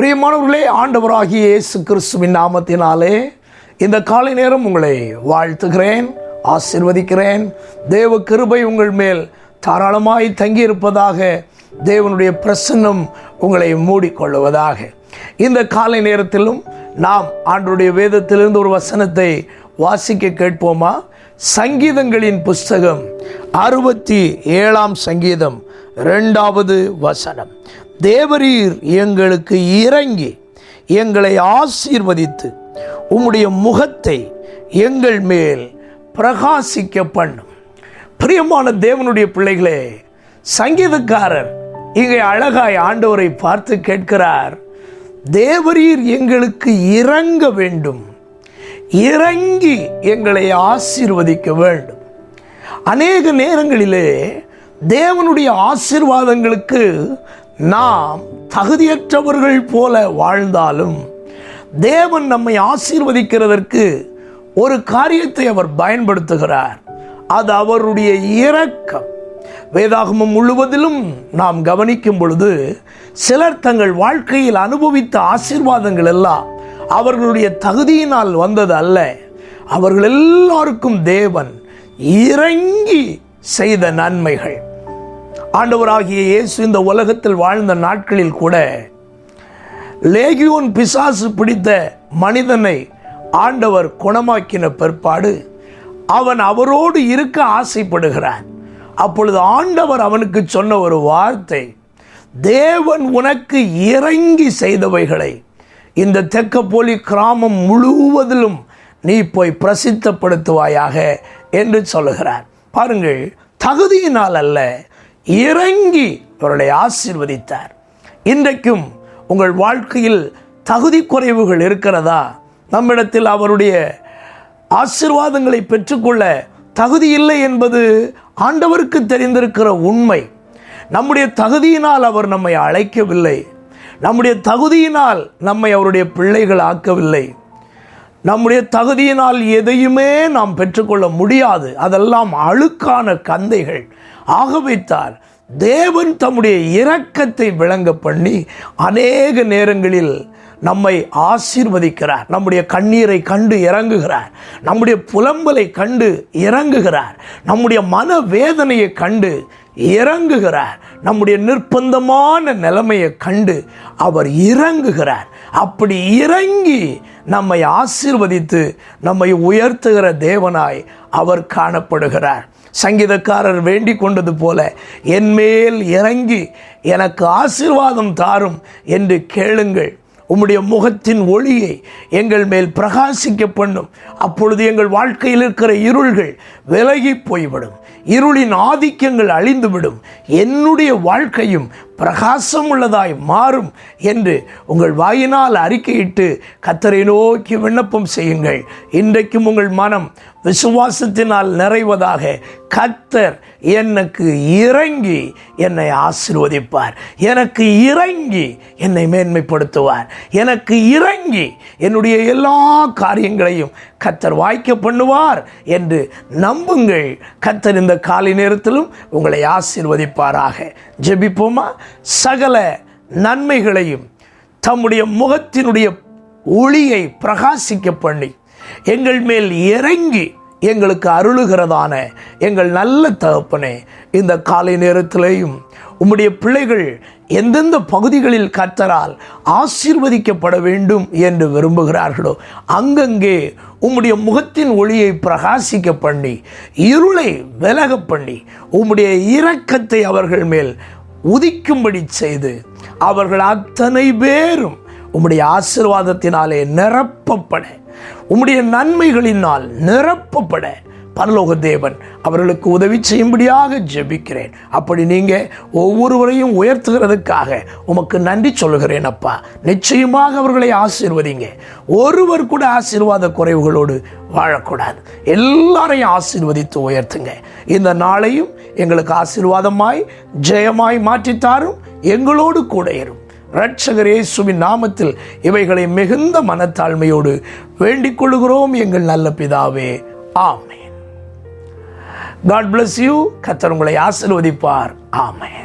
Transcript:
பிரியமானவர்களே, ஆண்டவராகிய இயேசு கிறிஸ்துவின் நாமத்தினாலே இந்த காலை நேரம் உங்களை வாழ்த்துகிறேன், ஆசீர்வதிக்கிறேன். தேவ கிருபை உங்கள் மேல் தாராளமாய் தங்கியிருப்பதாக, தேவனுடைய பிரசன்னம் உங்களை மூடிக்கொள்வதாக. இந்த காலை நேரத்திலும் நாம் ஆண்டவருடைய வேதத்திலிருந்து ஒரு வசனத்தை வாசிக்க கேட்போமா? சங்கீதங்களின் புஸ்தகம் 67ஆம் சங்கீதம் 2வது வசனம். தேவரீர் எங்களுக்கு இறங்கி எங்களை ஆசீர்வதித்து உம்முடைய முகத்தை எங்கள் மேல் பிரகாசிக்க பண்ணும். பிரியமான தேவனுடைய பிள்ளைகளே, சங்கீதக்காரர் இங்கே அழகாய் ஆண்டவரை பார்த்து கேட்கிறார், தேவரீர் எங்களுக்கு இறங்க வேண்டும், இறங்கி எங்களை ஆசீர்வதிக்க வேண்டும். அநேக நேரங்களிலே தேவனுடைய ஆசீர்வாதங்களுக்கு நாம் தகுதியற்றவர்கள் போல வாழ்ந்தாலும், தேவன் நம்மை ஆசீர்வதிக்கிறதற்கு ஒரு காரியத்தை அவர் பயன்படுத்துகிறார். அது அவருடைய இரக்கம். வேதாகமம் முழுவதிலும் நாம் கவனிக்கும் பொழுது, சிலர் தங்கள் வாழ்க்கையில் அனுபவித்த ஆசீர்வாதங்கள் எல்லாம் அவர்களுடைய தகுதியினால் வந்தது அல்ல. அவர்கள் எல்லாருக்கும் தேவன் இறங்கி செய்த நன்மைகள். ஆண்டவராகிய இயேசு இந்த உலகத்தில் வாழ்ந்த நாட்களில் கூட லேகியோன் பிசாசு பிடித்த மனிதனை ஆண்டவர் குணமாக்கின பிற்பாடு அவன் அவரோடு இருக்க ஆசைப்படுகிறான். அப்பொழுது ஆண்டவர் அவனுக்கு சொன்ன ஒரு வார்த்தை, தேவன் உனக்கு இறங்கி செய்தவைகளை இந்த தெக்கப்போலி கிராமம் முழுவதிலும் நீ போய் பிரசித்தப்படுத்துவாயாக என்று சொல்லுகிறார். பாருங்கள், தகுதியினால் அல்ல, இறங்கி அவர்களை ஆசீர்வதித்தார். இன்றைக்கும் உங்கள் வாழ்க்கையில் தகுதி குறைவுகள் இருக்கிறதா? நம்மிடத்தில் அவருடைய ஆசீர்வாதங்களை பெற்றுக்கொள்ள தகுதி இல்லை என்பது ஆண்டவருக்கு தெரிந்திருக்கிற உண்மை. நம்முடைய தகுதியினால் அவர் நம்மை அழைக்கவில்லை, நம்முடைய தகுதியினால் நம்மை அவருடைய பிள்ளைகள் ஆக்கவில்லை. நம்முடைய தகுதியினால் எதையுமே நாம் பெற்றுக்கொள்ள முடியாது. அதெல்லாம் அழுக்கான கந்தைகள். ஆகவேத்தான் தேவன் தம்முடைய இரக்கத்தை விளங்க பண்ணி அநேக நேரங்களில் நம்மை ஆசீர்வதிக்கிறார். நம்முடைய கண்ணீரை கண்டு இறங்குகிறார், நம்முடைய புலம்பலை கண்டு இறங்குகிறார், நம்முடைய மனவேதனையை கண்டு இறங்குகிறார், நம்முடைய நிர்பந்தமான நிலைமையை கண்டு அவர் இறங்குகிறார். அப்படி இறங்கி நம்மை ஆசீர்வதித்து நம்மை உயர்த்துகிற தேவனாய் அவர் காணப்படுகிறார். சங்கீதக்காரர் வேண்டிக் கொண்டது போல, என்மேல் இறங்கி எனக்கு ஆசீர்வாதம் தாரும் என்று கேளுங்கள். உம்முடைய முகத்தின் ஒளியை எங்கள் மேல் பிரகாசிக்க பண்ணும். அப்பொழுது எங்கள் வாழ்க்கையில் இருக்கிற இருள்கள் விலகி போய்விடும், இருளின் ஆதிக்கங்கள் அழிந்துவிடும், என்னுடைய வாழ்க்கையும் பிரகாசம் உள்ளதாய் மாறும் என்று உங்கள் வாயினால் அறிக்கையிட்டு கர்த்தரை நோக்கி விண்ணப்பம் செய்யுங்கள். இன்றைக்கும் உங்கள் மனம் விசுவாசத்தினால் நிறைவதாக. கர்த்தர் எனக்கு இறங்கி என்னை ஆசீர்வதிப்பார், எனக்கு இறங்கி என்னை மேன்மைப்படுத்துவார், எனக்கு இறங்கி என்னுடைய எல்லா காரியங்களையும் கர்த்தர் வாய்க்க பண்ணுவார் என்று நம்புங்கள். கர்த்தர் இந்த காலை நேரத்திலும் உங்களை ஆசீர்வதிப்பாராக. ஜெபிப்போமா? சகல நன்மைகளையும் தம்முடைய முகத்தினுடைய ஒளியை பிரகாசிக்க பண்ணி எங்கள் மேல் இறங்கி எங்களுக்கு அருளுகிறதான எங்கள் நல்ல தகப்பனே, இந்த காலை நேரத்திலேயும் உம்முடைய பிள்ளைகள் எந்தெந்த பகுதிகளில் கர்த்தரால் ஆசீர்வதிக்கப்பட வேண்டும் என்று விரும்புகிறார்களோ அங்கங்கே உம்முடைய முகத்தின் ஒளியை பிரகாசிக்க பண்ணி இருளை விலக பண்ணி உம்முடைய இரக்கத்தை அவர்கள் மேல் உதிக்கும்படி செய்து அவர்கள் அத்தனை பேரும் உம்முடைய ஆசீர்வாதத்தினாலே நிரப்பப்பட, உம்முடைய நன்மைகளினால் நிரப்பப்பட பரலோக தேவன் அவர்களுக்கு உதவி செய்யும்படியாக ஜெபிக்கிறேன். அப்படி நீங்கள் ஒவ்வொருவரையும் உயர்த்துகிறதுக்காக உமக்கு நன்றி சொல்லுகிறேன் அப்பா. நிச்சயமாக அவர்களை ஆசீர்வதிங்க. ஒருவர் கூட ஆசீர்வாத குறைவுகளோடு வாழக்கூடாது. எல்லாரையும் ஆசீர்வதித்து உயர்த்துங்க. இந்த நாளையும் எங்களுக்கு ஆசீர்வாதமாய் ஜெயமாய் மாற்றித்தாரும். எங்களோடு கூட இரும். இரட்சகர் இயேசுவின் நாமத்தில் இவைகளை மிகுந்த மனத்தாழ்மையோடு வேண்டிக் கொள்கிறோம் எங்கள் நல்ல பிதாவே, ஆமென். God bless you. கர்த்தர் உங்களை ஆசீர்வதிப்பார். ஆமென்.